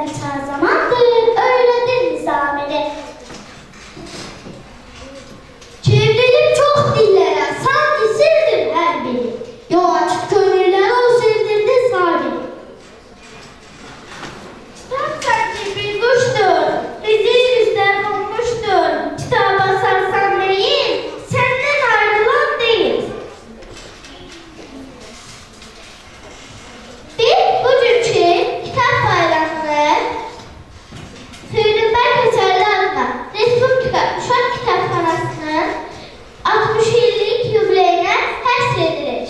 güzellik her zamandır, öyledir nizamede. Çevrilip çok dillere, sanki sirdir her biri. Yol açık kömürler o sevdirdi sabit. Tam sanki bir kuştur, bizi yüzden olmuştur. Kitaba sarsan değil, senden ayrılan değil. Bir bugünkü kitap bayramı Sürünmek Eserler'le Respublika Uşak Kitapxanasının 60 illik yubileyine həsr edilir.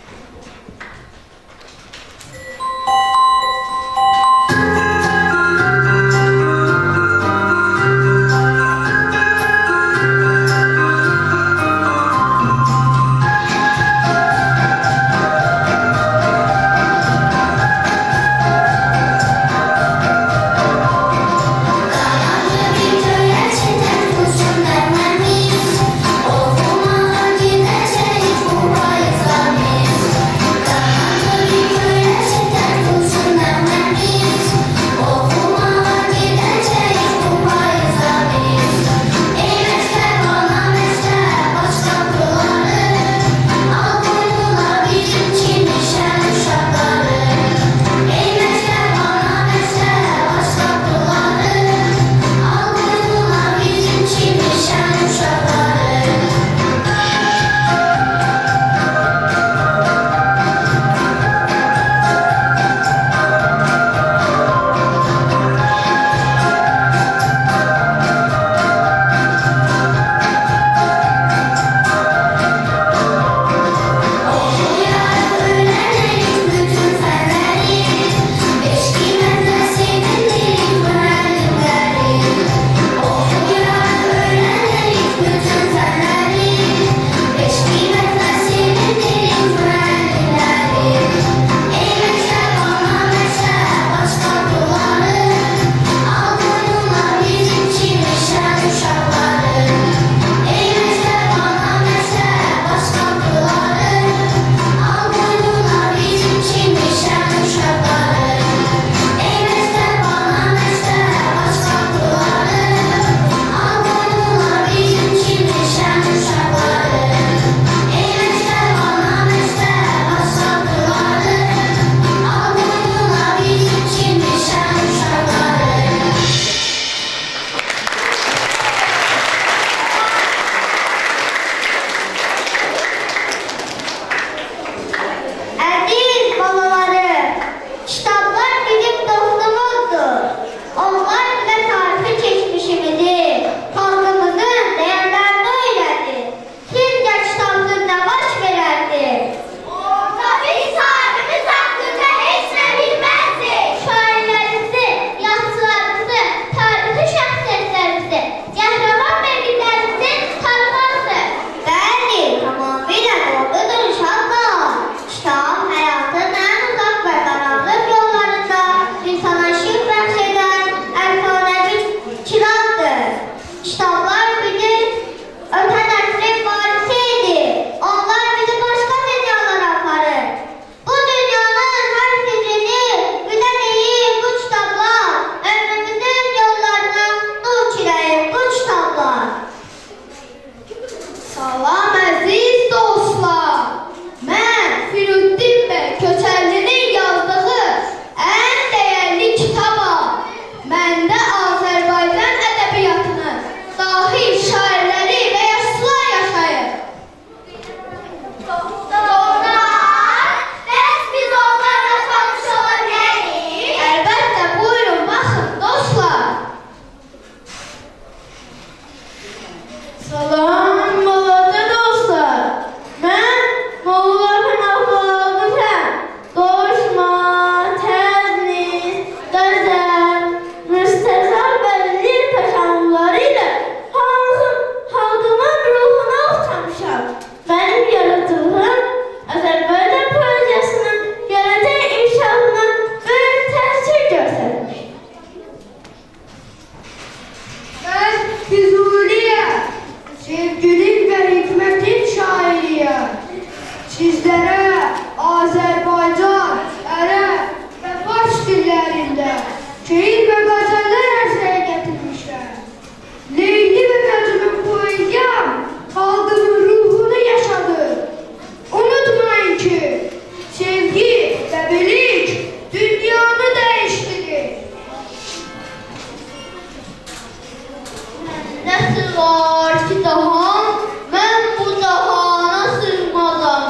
ki cahan, mən bu cahana sığmazam.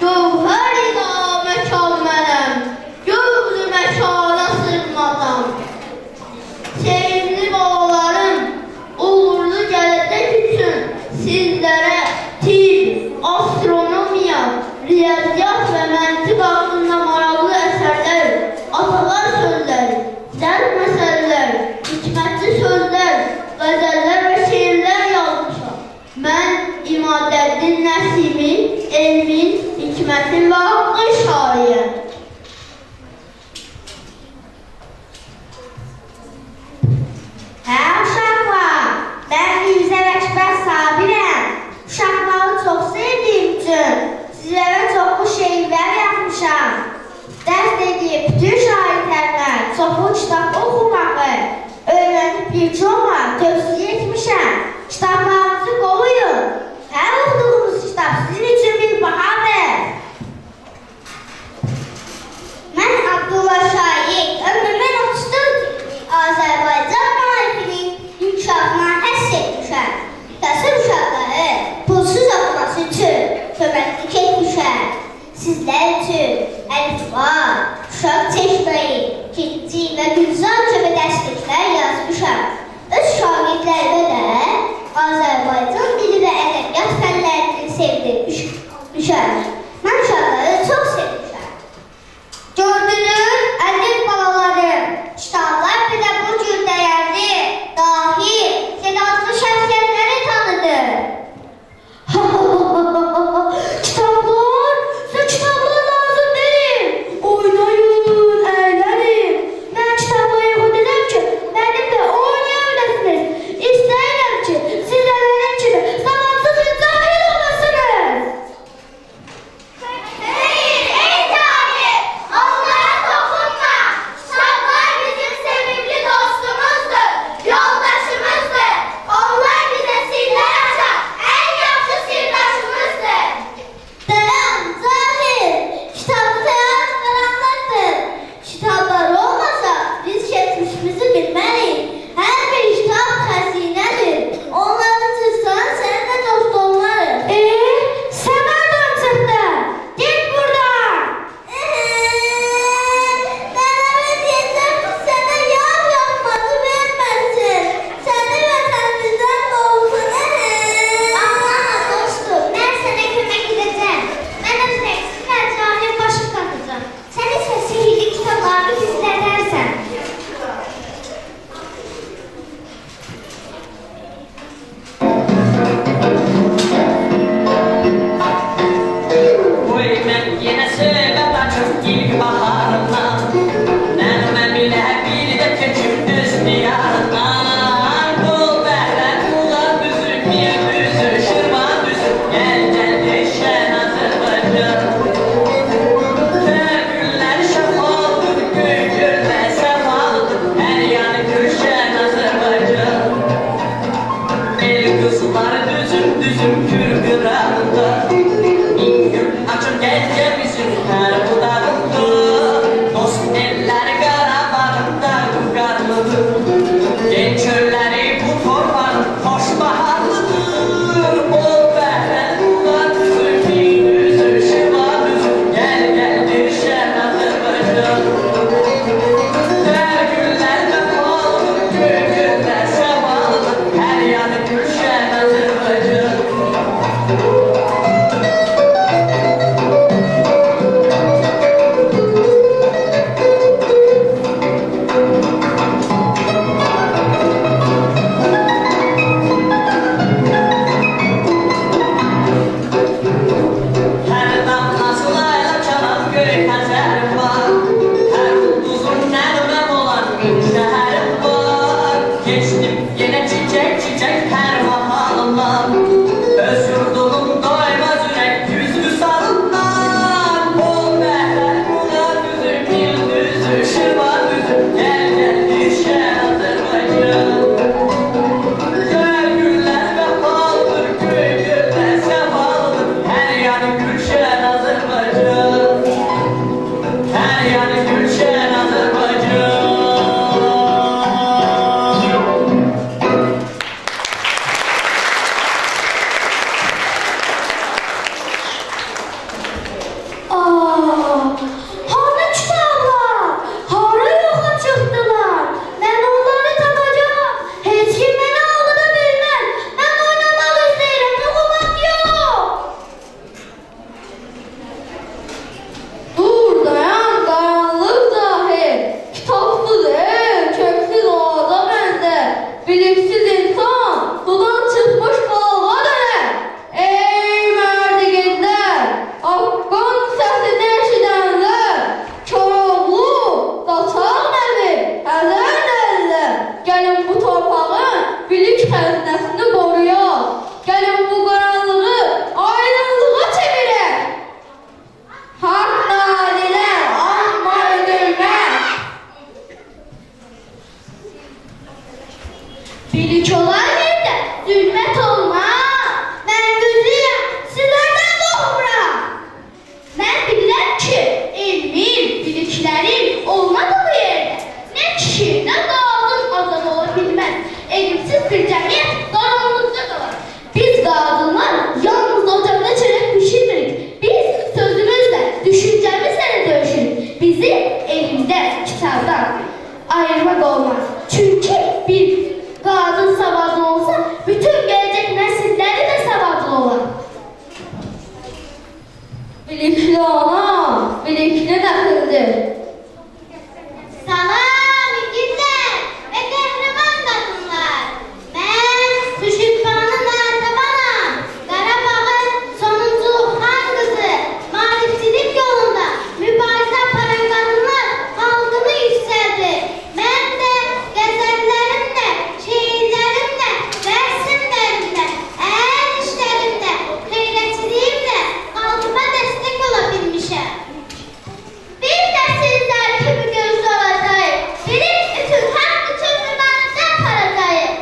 Gövhər ilə məkan mənəm, gövzü məkana sığmazam. Sevimli balalarım, uğurlu gələcək üçün sizlərə tibb, astronomiya, riyaziyyat və məntiq haqqında maraqlı əsərlər, atalar sözləri, dərd məsələlər, hikmətli sözlər, qəzəllər və şeirlər yazmışam. Mən İmadəddin Nəsimi, elmin, hikmətin və haqqın şairiyəm. Hə uşaqlar, mən Mirzə Əkbər Sabirəm. Uşaqları çox sevdiyim üçün sizlərə çoxlu şeirlər yazmışam. Dərs edib bütün şairlərlə çoxlu kitab oxumağı, öyrənib bilgi olmaq tövsiyə etmişəm. Kitablarınızı qoruyun. Hər oxuduğunuz kitab sizin üçün bir bahadır. Mən Abdullah Şaiq, ömrümün 34 Azərbaycan müəllifinin inkişafına həsr etmişəm. Kasır uşaqları pulsuz oxuması üçün köməklik etmişəm. Sizlər üçün əlifba, uşaq çeşməyi, ciddi və güzel kimi dərsliklər yazmışam. Öz şagirdlərimə də Azərbaycan dili və ədəbiyyat fənlərini sevdirmişəm. Mən uşaqları çox sevmişəm. Gördünüz, əziz balalarım, kitablar bizə bu cür dəyərli, dahi, sedaslı şəxsiyyətləri tanıdır. Kitaplar, size kitaplar lazım değil. Oynayın, eğlenin. Ben kitapları okudum ki, benimle oynayabilirsiniz. İsterim ki, siz de benim gibi zamansız ve cahil olasınız. Hayır, ey cahil! Onlara dokunma! Kitaplar bizim sevimli dostumuzdur, yoldaşımızdır. Onlar bize sirler açar, en yaxşı sirdaşımızdır. Dayan, cahil! Kitap seyahat karanlıktır. Kitaplar olmasa biz geçmişimizi bilmeliyiz. Her bir kitap hazinedir. Onları tutsan seninle dost olmalıyız. Sen nereden çıktın? Git buradan. Mehmet yeter sana yağ yapması vermesin. Seni vatanımızdan olsun. Anlama dostum, ben sana kömek edeceğim. Ben öz nefsimle cahil başım katacağım. Sen ise sihirli kitaplarını gizledersen. Oy mən yenə söhbət açıb ilk baharından. Nəğmə bilə bir də köküm düz diyarından. Qol bəhlər qulaq düzü, bir düzü, şırvan düzü. Gəl düşən Azərbaycan. Təgüllər şəfalıdır, göy göldə səfalıdır. Hər yanı köşən Azərbaycan. El qızlar düzüm düzüm kür qırağında. İngül açır gecemizin her budağında. Dost eller Qarabağında qarlıdır. Genç çölləri bu torbanın hoş baharlıdır. Bol bəhər qulaq düzü, bir düzü, şıva düzü. Gəl düşən Azərbaycan. Təgüllər vəfalıdır, göy göldə səvalıdır. Hər yanı köşən Azərbaycan. Hər damlası layla çalan göy Xəzərim var. Hər ulduzun nəğməm olan bir şəhərim var. Keçdim yenə çiçək hər mahalımdan. Öz yurdumun doymaz ürək güzlü sarından. Bol bəhər qulaq düzü, bir düzü, şırvan düzü. Gəl düşən Azərbaycan. Təgüllər vəfalıdır, göy göldə səfalıdır. Hər yanı gülşən Azərbaycan. Hər yanı gülşən Azərbaycan. Bilik olan yerde zülmət olmaz. Mən düzüyəm, sizlərdən doğmuram. Mən bilirəm ki, elmin, biliklərin olmadığı yerdə nə kişi, nə qadın azad ola bilməz. Elmsiz bir cəmiyyət qaranlıqda qalar. Biz qadınlar yalnız ocaqda çörək pişirmirik. Biz sözümüzlə, düşüncəmizlə də döyüşürük. Bizi elmdən, kitabdan ayırmaq olmaz. Çünki bir qadın savadlı olsa, bütün gələcək nəsilləri də savadlı olar. Bilikli olan, bilikli dəxildir. Salam igidlər və qəhrəman qadınlar. Mən Tüşübbanı Nərtabanam. Qarabağın sonuncu xan qızı. Maarifçilik yolunda mübarizə aparan qadınlar xalqını yüksəldir. Mən də qəzəllərimlə, şeirlərimlə, rəsmlərimlə, əl işlərimlə, xeyrətçiliyimlə xalqıma dəstək ola bilmişəm. Bir də sizlər kimi gözlü olacağıq. Bilik üçün, haqq üçün mübarizə aparacağıq.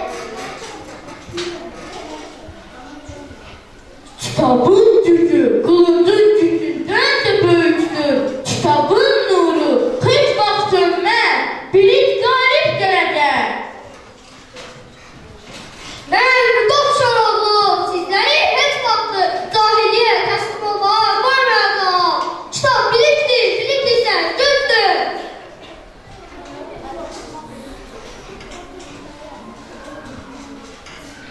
Kitabın gücü, kılıcın gücündən də böyükdür. Kitabın nuru, heç vaxt sönməz. Bilik qalib gələcək. Mən Qopşaroğlu, sizləri heç vaxt cahiliyə təslim olmağa qoymayacağam. Kitab bilikdir, bilik isə gücdür.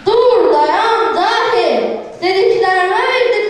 Dur, dayan, cahil. Dediklərime bir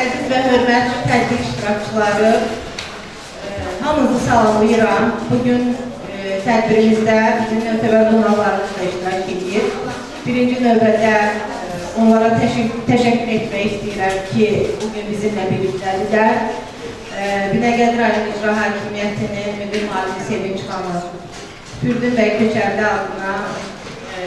Əziz və hörmətli tədbir iştirakçıları, hamınızı salamlayıram. Bugün tədbirimizdə bizim mötəbər qonaqlarımız da iştirak edir. Birinci növbədə onlara təşəkkür etmək istəyirəm ki, bugün bizimlə birlikdədirlər. Binəqədi rayon İcra Hakimiyyətinin müdür müavini Sevinç xanım, Fürdün bəy Köçərli adına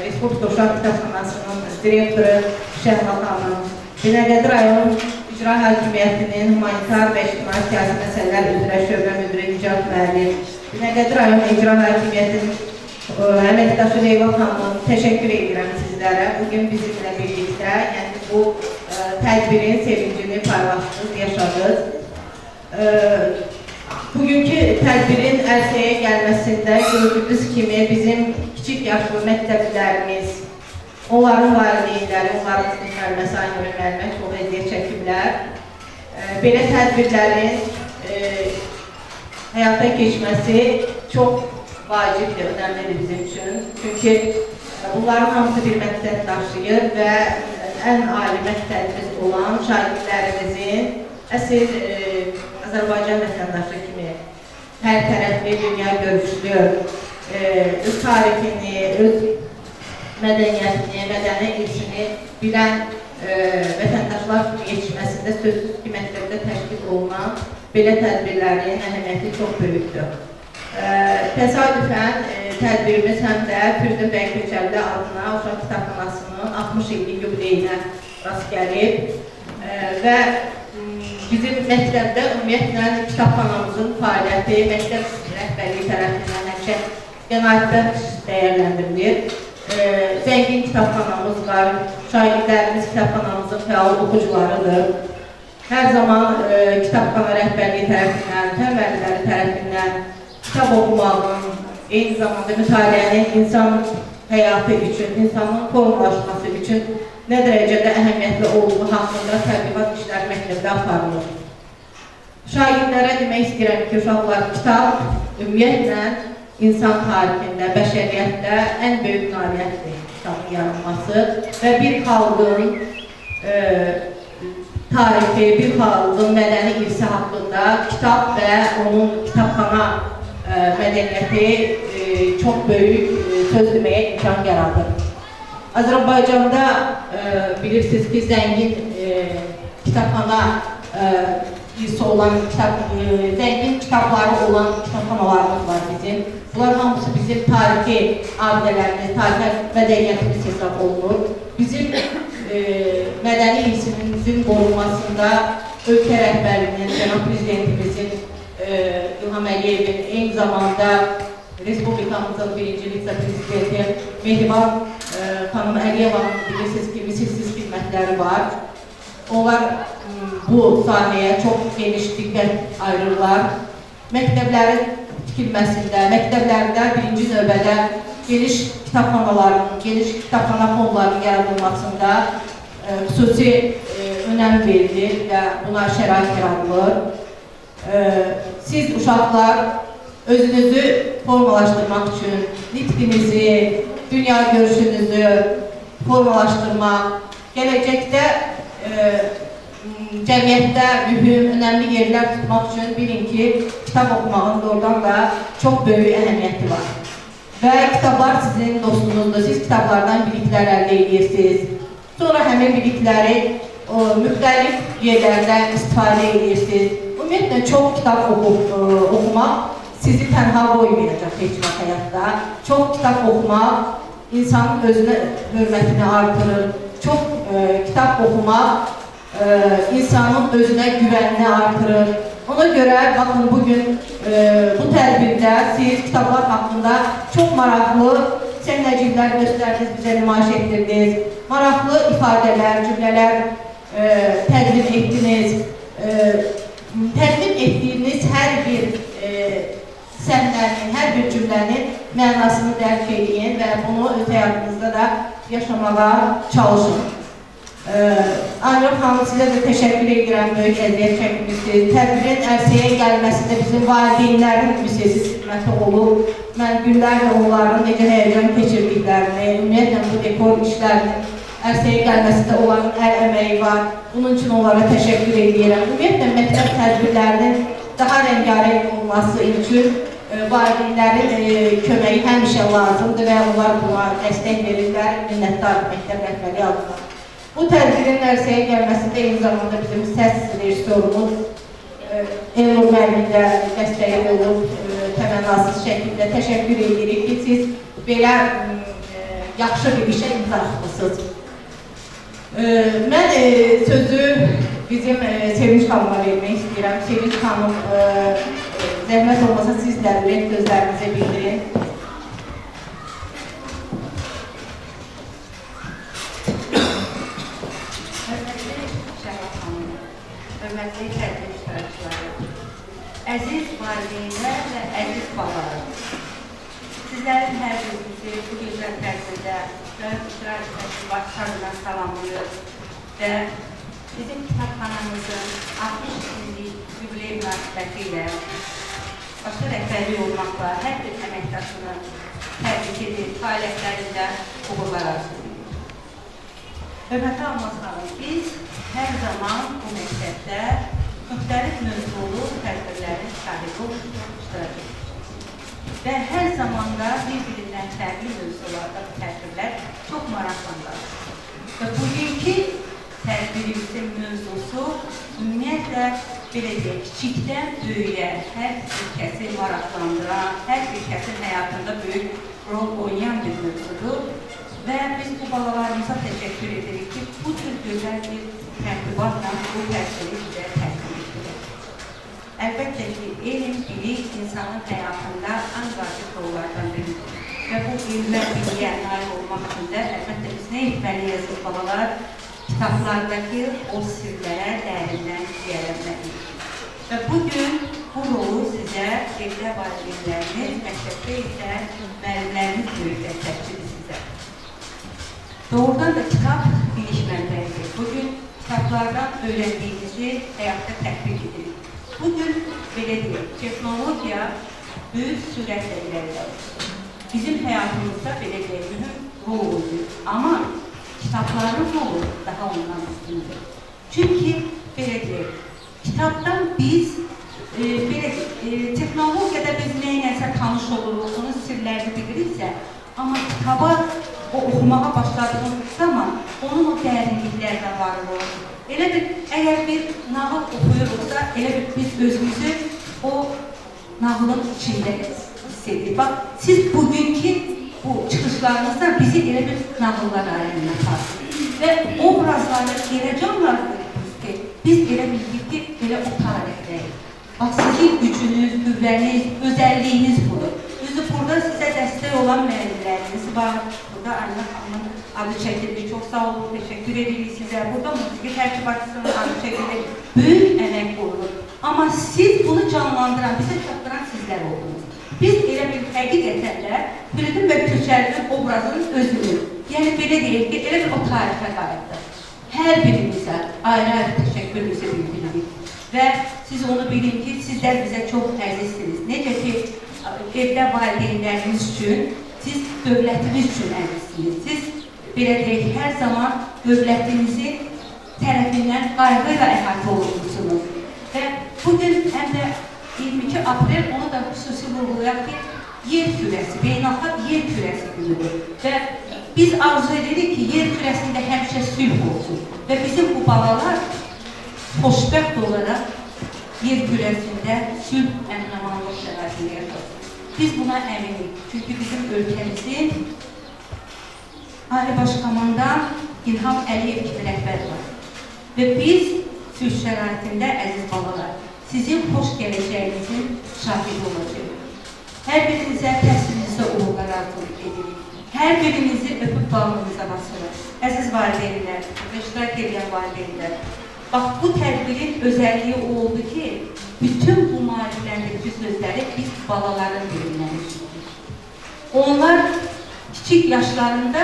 Respublika Uşaq Kitabxanasının direktoru Şəhmal xanım, Binəqədi rayon İcra Hakimiyyətinin humanitar və ictimai siyasi məsələlər üzrə şöbə müdürü Nicat müəllim, Binəqədi rayon İcra Hakimiyyətinin əməkdaşı Leyla xanım, təşəkkür edirəm sizlərə. Bugün bizimlə birlikdə, yəni bu tədbirin sevincini paylaşdınız, yaşadınız. Bugünkü tədbirin ərsəyə gəlməsində gördüyünüz kimi bizim kiçik yaşlı məktəblərimiz, onların valideynləri, onların müəlliməsi, Aynur müəllimə çox əziyyət çəkiblər. Belə tədbirlərin həyata keçməsi çox vacibdir, önəmlidir bizim üçün. Çünki bunların hamısı bir məqsəd daşıyır və ən ali məqsədimiz olan şagirdlərimizin əsl Azərbaycan vətəndaşı kimi hər tərəfli, dünya görüşlü, öz tarixini, öz mədəniyyətini, mədəni irsini bilən vətəndaşlar kimi yetişməsində sözsüz ki, məktəbdə təşkil olunan belə tədbirlərin əhəmiyyəti çox böyükdür. Təsadüfən tədbirimiz həm də Fürdün bəy Köçərli adına Uşaq Kitabxanasının 60 illik yubileyinə rast gəlib və bizim məktəbdə ümumiyyətlə kitabxanamızın fəaliyyəti məktəb rəhbərliyi tərəfindən həmişə qənaətbəxş dəyərləndirilir. Zəngin kitabxanamız var, şagirdlərimiz kitabxanamızın fəal oxucularıdır. Hər zaman kitabxana rəhbərliyi tərəfindən, təməlləri tərəfindən kitab oxumağın, eyni zamanda mütaliənin insan həyatı üçün, insanın formalaşması üçün nə dərəcədə əhəmiyyətli olduğu haqqında təbliğat işləri məktəbdə aparılır. Şagirdlərə demək istəyirəm ki, uşaqlar, kitab ümumiyyətlə insan tarixində, bəşəriyyətdə ən böyük nailiyyətdir kitabın yaranması və bir xalqın tarixi, bir xalqın mədəni irsi haqqında kitab və onun kitabxana mədəniyyəti çox böyük söz deməyə imkan yaradır. Azərbaycanda bilirsiniz ki, zəngin kitabxana irsi olan, zəngin kitabları olan kitabxanalarımız var bizim. Bunlar hamısı bizim tarixi abidələrimiz, tarixi mədəniyyətimiz hesab olunur. Bizim mədəni irsimizin qorunmasında ölkə rəhbərinin, cənab prezidentimizin İlham Əliyevin, eyni zamanda Respublikamızın birinci vitse-prezidenti Mehriban xanım Əliyevanın bilirsiniz ki, misilsiz xidmətləri var. Onlar bu sahəyə çox geniş diqqət ayırırlar. Məktəblərin tikilməsində, məktəblərdə birinci növbədə geniş kitabxanaların, geniş kitabxana fonlarının yaradılmasında xüsusi önəm verilir və buna şərait yaradılır. Siz uşaqlar özünüzü formalaşdırmaq üçün nitqinizi, dünya görüşünüzü formalaşdırmaq, gələcəkdə cəmiyyətdə mühüm, önəmli yerlər tutmaq üçün bilin ki, kitab oxumağın doğrudan da çox böyük əhəmiyyəti var. Və kitablar sizin dostunuzdur, siz kitablardan biliklər əldə edirsiniz. Sonra həmin bilikləri müxtəlif yerlərdə istifadə edirsiniz. Ümumiyyətlə, çox kitab oxumaq sizi tənha qoymayacaq heç vaxt həyatda. Çox kitab oxumaq insanın özünə hörmətini artırır. Çox kitab oxumaq insanın özünə güvənini artırır. Ona görə, baxın, bugün bu tədbirdə siz kitablar haqqında çox maraqlı səhnəciklər göstərdiniz, bizə nümayiş etdirdiniz. Maraqlı ifadələr, cümlələr təqdim etdiniz. Təqdim etdiyiniz hər bir səhnənin, hər bir cümlənin mənasını dərk edin və bunu öz həyatınızda da yaşamağa çalışın. Aynur xanım, sizə də təşəkkür edirəm, böyük əziyyət çəkmişsiniz. Tədbirin ərsəyə gəlməsində bizim valideynlərin müsesiz xidməti olub. Mən günlərlə onların necə həyəcan keçirdiklərini, ümumiyyətlə bu dekor işlərinin ərsəyə gəlməsində onların əl əməyi var. Bunun üçün onlara təşəkkür edirəm. Ümumiyyətlə, məktəb tədbirlərinin daha rəngarəng olması üçün valideynlərin köməyi həmişə lazımdır və onlar buna dəstək verirlər, minnətdar məktəb rəhbərliyi adına. Bu tədbirin ərsəyə gəlməsində eyni zamanda bizim səs rejissorumuz Elnur müəllimin də dəstəyi olub, təmənnasız şəkildə təşəkkür edirik ki, siz belə yaxşı bir işə imza atmışsınız. Mən sözü bizim Sevinç xanıma vermək istəyirəm. Sevinç xanım, zəhmət olmasa siz də ürək gözlərinizi bildirin. Hörmətli tədbir iştirakçıları, əziz valideynlər və əziz balalar, sizlərin hər birinizi bu gözəl tədbirdə və iştirak başlarından salamlıyor və bizim kitabxanamızın 60 illik jubiley münasibəti ilə başqa rəhbərlik olmaqla hər bir əməkdaşını təbrik edir, fəaliyyətlərində uğurlar arzulayır. Hörmətli Almaz xanım, biz hər zaman bu məktəbdə müxtəlif mövzulu tədbirlərin sahibi iştirak edirik. Və hər zamanda bir-birindən fərqli mövzularda bu tədbirlər çox maraqlandırır. Və bugünkü tədbirimizin mövzusu ümumiyyətlə belə deyək, kiçikdən böyüyə hər bir kəsi maraqlandıran, hər bir kəsin həyatında böyük rol oynayan bir mövzudur. Və biz bu balalarımıza təşəkkür edirik ki, bu tür gözəl bir tərtibatla bu tədbiri bizə təqdim edilir. Əlbəttə ki, elm, bilik insanın həyatında ən vacib rollardan biridir. Və bu ilm və biliyə nail olmaq üçün də əlbəttə biz nə etməliyik balalar? Kitablardakı o sirlərə dərindən yiyələnməliyik. Və bugün bu rolu sizə evdə valideynləriniz, məktəbdə isə müəllimləriniz böyük dəstəkçidir sizə. Doğrudan da kitab biliş mənbəyidir. Bugün kitablardan öyrəndiyinizi həyatda tətbiq edirik. Bugün belə deyək, texnologiya böyük sürətlə irəliləyir. Bizim həyatımızda belə deyək, mühüm rol oynuyor. Amma kitabların rolu daha ondan üstündür. Çünki belə deyək, kitabdan biz texnologiyada biz nəyəsə tanış oluruq, onun sirlərini biliriksə, amma kitaba o oxumağa başladığımız zaman onun o dərinliklərlə varılır. Elə bir, əgər bir nağıl oxuyuruqsa, elə bir biz özümüzü o nağılın içində hiss edirik. Bax, siz bugünkü bu çıxışlarınızda bizi elə bir nağıllar aləminə aparsınız. Və obrazları elə canlandırırız ki, biz elə bildik ki, elə o tarixdəyik. Bax, sizin gücünüz, qüvvəniz, özəlliyiniz budur. Düzdür, burada sizə dəstək olan müəllimləriniz var. Burada Ayna xanımın adı çəkilir. Çox sağ olun, təşəkkür edirik sizə. Burada musiqi tərkibatçısının adı çəkilir. Böyük əmək olunur. Amma siz bunu canlandıran, bizə çatdıran sizlər oldunuz. Biz elə bir həqiqətən də Firidun və Köçərlinin obrazının özünü, yəni belə deyək ki, elə bir o tarixə qayıtdır. Hər birimizə ayrı-ayrı təşəkkürümüzü bildiririk. Və siz onu bilin ki, sizlər bizə çox əzizsiniz. Necə ki, evdə valideynləriniz üçün, siz dövlətiniz üçün əzizsiniz. Siz belə deyək, hər zaman dövlətinizin tərəfindən qayğıyla əhatə olunursunuz. Və bugün həm də 22 aprel onu da xüsusi vurğulayaq ki, yer kürəsi, beynəlxalq yer kürəsi günüdür. Və biz arzu edirik ki, yer kürəsində həmişə sülh olsun. Və bizim bu balalar xoşbəxt olaraq yer kürəsində sülh, əmin-amanlıq şəraitində yaşasın. Biz buna əminik. Çünki bizim ölkəmizin Ali Baş Komandan İlham Əliyev kimi rəhbər var. Və biz sülh şəraitində, əziz balalar, sizin xoş gələcəyinizin şahidi olacaq. Hər birinizə təhsilinizdə uğurlar arzulayıb edirik. Hər birinizi öpüb bağlınıza basırıq. Əziz valideynlər, iştirak edən valideynlər, bax, bu tədbirin özəlliyi oldu ki, bütün bu maarifləndirici sözləri biz balaların dilindən eşitdik. Onlar kiçik yaşlarında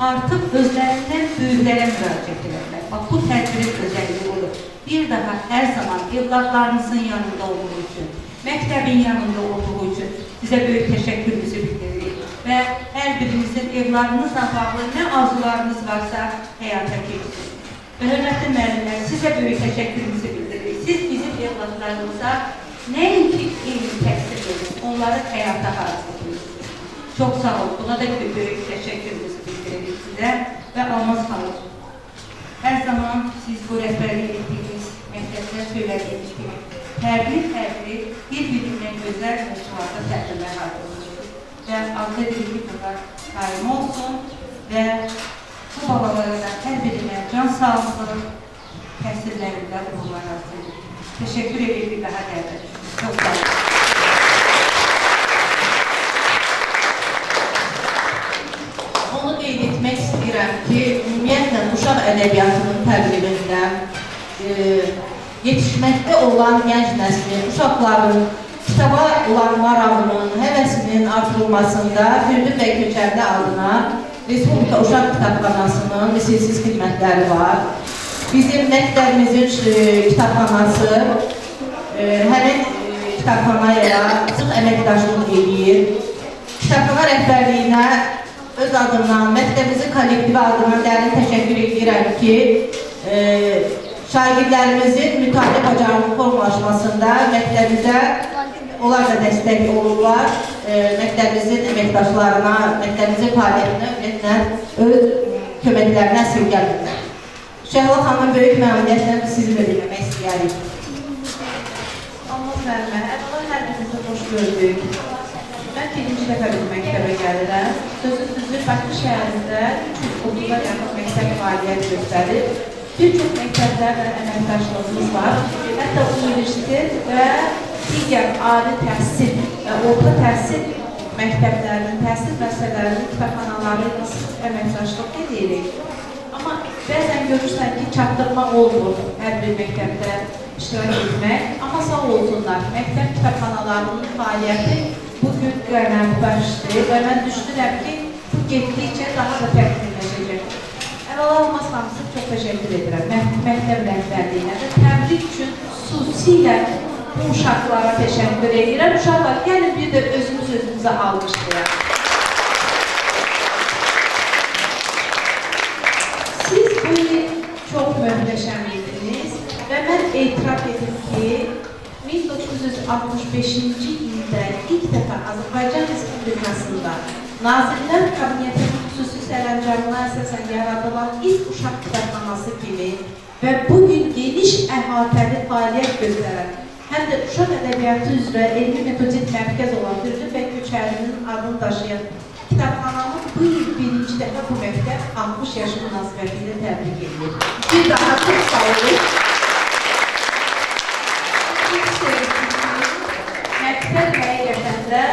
artıq özlərindən böyüklərə müraciət edirlər. Bax, bu tədbirin özəlliyi olur. Bir daha hər zaman evladlarınızın yanında olduğu üçün, məktəbin yanında olduğu üçün sizə böyük təşəkkürümüzü bildiririk. Və hər birinizin evladınızla bağlı nə arzularınız varsa həyata keçsin. Və hörmətli müəllimlər, sizə böyük təşəkkürümüzü bildiririk. Siz bizim evladlarımıza nəinki elmi təhsil verirsiniz, onları həyata hazırlayırsınız. Çox sağ olun, buna da böyük təşəkkürümüzü bildiririk sizə və Almaz xanım. Hər zaman siz bu rəhbərlik etdiyiniz məktəbdə söylədiyiniz kimi fərqli bir-birindən gözəl mövzularda tədbirlər hazırlayır. Və arzu edirik ki, bunlar daim olsun və bu balalara da hər birinə can sağlığı, təsirlərində uğurlar arzu edirik. Teşekkür ederim bir daha dəvət. Çox sağ olun. Onu qeyd etmək istəyirəm ki, ümumiyyətlə uşaq ədəbiyyatının təbliğində yetişməkdə olan gənc nəslin, uşaqların kitaba olan marağının, həvəsinin artırılmasında Firdun bəy Köçərli adına Respublika Uşaq Kitabxanasının misilsiz xidmətləri var. Bizim məktəbimizin kitabxanası həmin kitabxanaya sıx əməkdaşlıq edir. Kitabxana rəhbərliyinə öz adımdan, məktəbimizin kollektivi adından dərin təşəkkür edirəm ki, şagirdlərimizin mütaliə bacarıqlı formalaşmasında məktəbimizə onlar da dəstək olurlar. Məktəbimizin əməkdaşlarına, məktəbimizin fəaliyyətinə ümumiyyətlə öz köməklərinə əsirgəmirlər. Şəhla xanımın böyük məmnuniyyətlə sizi də dinləmək istəyərik. Allah müəllimə, əvvəla hər birinizi xoş gördük. Mən birinci dəfə bir məktəbə gəlirəm. Sözün düzü, Bakı şəhərində 330-a yaxın məktəb fəaliyyət göstərir. Bir çox məktəblərlə əməkdaşlığımız var. Hətta universitet və digər ali təhsil və orta təhsil məktəblərinin, təhsil məsələlərinin kitabxanaları ilə sıx əməkdaşlıq edirik. Amma bəzən görürsən ki, çatdırma olmur hər bir məktəbdə iştirak etmək. Amma sağ olsunlar, məktəb kitabxanalarının fəaliyyəti bugün qənaətbəxşdir və mən düşünürəm ki, bu getdikcə daha da təkmilləşəcək. Əvvəla olmaz hamısı çox təşəkkür edirəm məktəb rəhbərliyinə və təbrik üçün xüsusilə bu uşaqlara təşəkkür edirəm. Uşaqlar, gəlin bir də özümüzə almışlayaq. Siz bu il çox möhtəşəm idiniz və mən etiraf edim ki, 1965-ci ildə ilk dəfə Azərbaycan Respublikasında Nazirlər Kabinetinin xüsusi sərəncamına əsasən yaradılan ilk uşaq kitabxanası kimi və bugün geniş əhatəli fəaliyyət göstərən, həm də uşaq ədəbiyyatı üzrə elmi metodik mərkəz olan Firdun bəy Köçərlinin adını daşıyan kitabxananın bu il birinci dəfə bu məktəb 60 yaşı münasibətilə təbrik edilir. Bir daha çox sağ olun. Məktəb həqiqətən də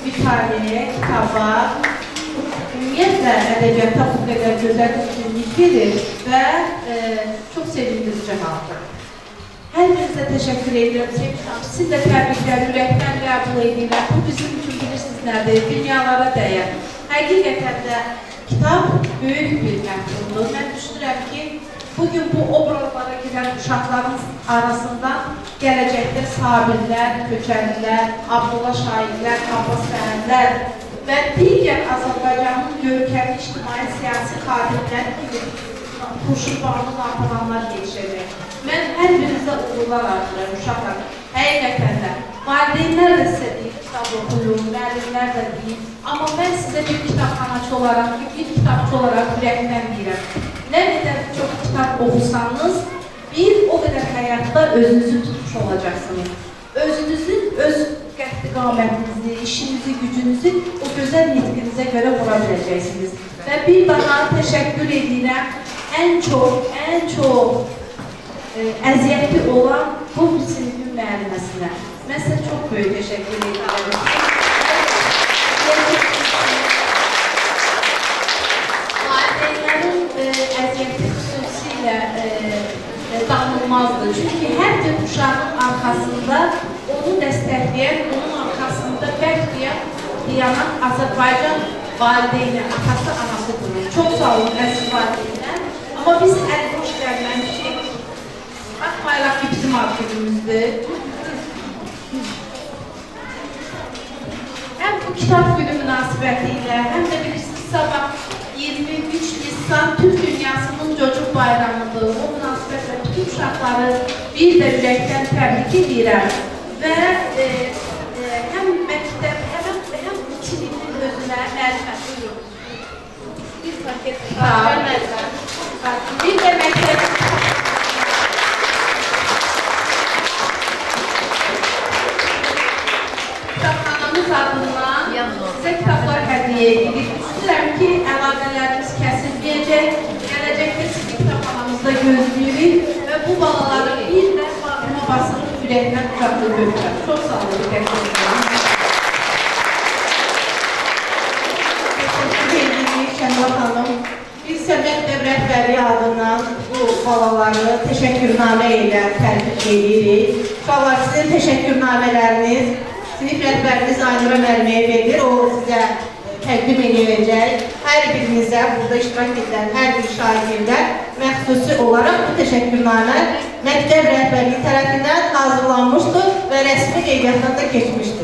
mütaliəyə, kitaba, ümumiyyətlə ədəbiyyata bu qədər gözəl üstünlük verir və çox sevindirici haldır. Hər birinizə təşəkkür edirəm, sevmişəm. Siz də təbriklər, ürəkdən qəbul edirlər. Bu bizim üçün bilirsiniz nədir, dünyalara dəyər. Həqiqətən də kitab böyük bir məhdumdur. Mən düşünürəm ki, bugün bu obrazlara girən uşaqların arasından gələcəkdə Sabirlər, Köçərlilər, Abdullah Şahidlər, Abbas Fəhəndlər və digər Azərbaycanın görkəmli ictimai siyasi xadimləri kimi Xurşudbanu Natananlar yetişəcək. Mən hər birinizə uğurlar arzulayım, uşaqlar. Həqiqətən də valideynlər də sizə deyir, kitab oxuyun, müəllimlər də deyir. Amma mən sizə bir kitabxanaçı olaraq, bir kitabçı olaraq ürəkdən deyirəm. Nə qədər çox kitab oxusanız, bir o qədər həyatda özünüzü tutmuş olacaqsınız. Özünüzün öz qəmətinizi, işinizi, gücünüzü o gözəl nitqinizə görə vura biləcəksiniz. Və bir daha təşəkkür edirəm ən çox əziyyətli olan bu sinifin müəlliməsinə. Mən sizə çox böyük təşəkkür edirəm. Valideynlərin əziyyəti xüsusilə danılmazdır. Çünki hər bir uşağın arxasında onu dəstəkləyən, onun arxasında bərk dayanan Azərbaycan valideyni, atası, anası durur. Çox sağ olun, əziz valideynlər. Amma biz əl boş gəlmək ki, baxmayaraq ki, bizim arxivimizdir. Həm bu kitab günü münasibəti ilə, həm də bilirsiniz, sabah 23 Nisan Türk Dünyasının Çocuk Bayramıdır. O münasibətlə bütün uşaqları bir də ürəkdən təbrik edirəm. Və həm məktəb, həm sinifin özünə müəllimə buyurun. Bir paket bir də məktəb adından sizə kitablar hədiyyə edirik. İstəyirəm ki, əlaqələriniz kəsilməyəcək. Gələcəkdə sizi kitabxanamızda gözləyirik və bu balaları bir də bağrıma basırıq, ürəkdən qucaqda görürəm. Çox sağ olun, diqqətiniz. Təşəkkür edirik Şənvar xanım. Biz Məktəb rəhbəri adından bu balaları təşəkkürnamə ilə təltif edirik. Uşaqlar, sizin təşəkkürnamələriniz sinif rəhbəriniz Aynurə müəlliməyə verilir. O sizə təqdim edəcək. Hər birinizə burada iştirak edən hər bir şagirdə məxsusi olaraq bu təşəkkürnamə məktəb rəhbərliyi tərəfindən hazırlanmışdır və rəsmi qeydiyyatdan da keçmişdir.